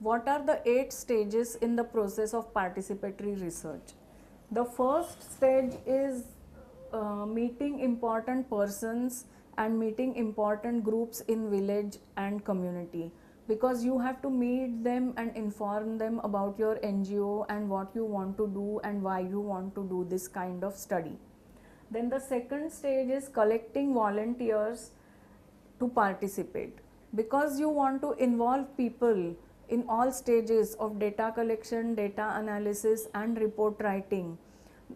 What are the 8 stages in the process of participatory research? The first stage is meeting important persons and meeting important groups in village and community, because you have to meet them and inform them about your NGO and what you want to do and why you want to do this kind of study. Then the second stage is collecting volunteers to participate, because you want to involve people in all stages of data collection, data analysis and report writing.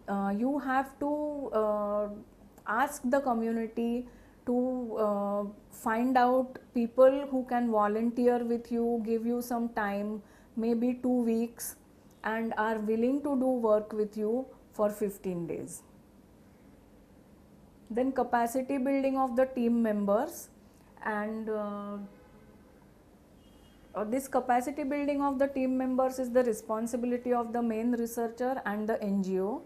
You have to ask the community to find out people who can volunteer with you, give you some time, maybe 2 weeks, and are willing to do work with you for 15 days. Then capacity building of the team members, and this capacity building of the team members is the responsibility of the main researcher and the NGO.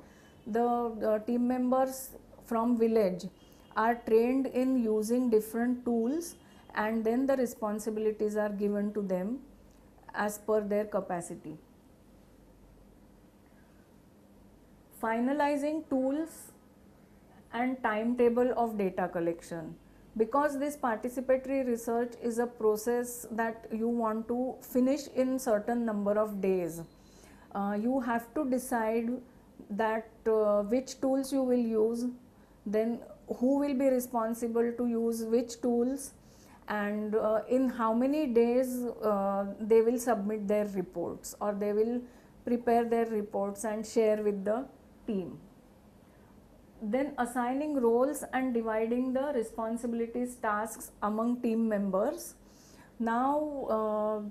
The team members from village are trained in using different tools, and then the responsibilities are given to them as per their capacity. Finalizing tools and timetable of data collection, because this participatory research is a process that you want to finish in certain number of days. You have to decide that which tools you will use, then who will be responsible to use which tools, and in how many days they will submit their reports, or they will prepare their reports and share with the team. Then assigning roles and dividing the responsibilities, tasks among team members. Now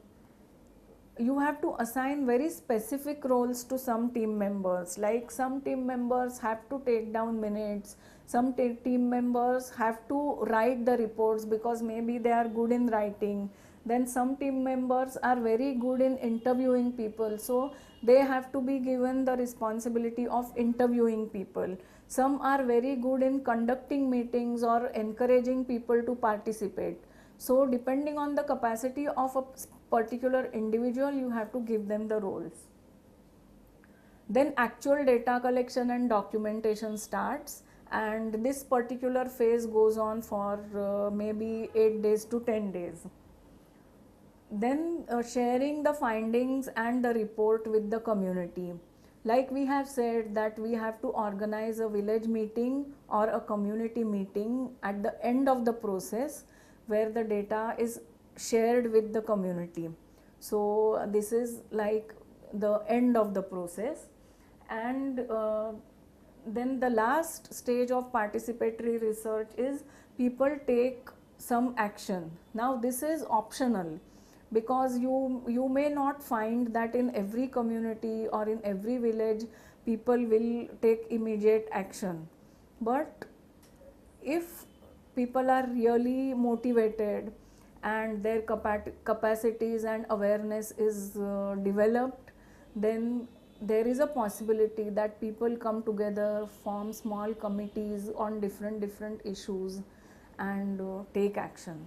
you have to assign very specific roles to some team members, like some team members have to take down minutes, some team members have to write the reports because maybe they are good in writing. Then some team members are very good in interviewing people, so they have to be given the responsibility of interviewing people. Some are very good in conducting meetings or encouraging people to participate. So depending on the capacity of a particular individual, you have to give them the roles. Then actual data collection and documentation starts, and this particular phase goes on for maybe 8 days to 10 days. Then sharing the findings and the report with the community. Like we have said that we have to organize a village meeting or a community meeting at the end of the process, where the data is shared with the community. So this is like the end of the process. And then the last stage of participatory research is people take some action. Now this is optional, because you may not find that in every community or in every village people will take immediate action. But if people are really motivated and their capacities and awareness is developed, then there is a possibility that people come together, form small committees on different issues and take action.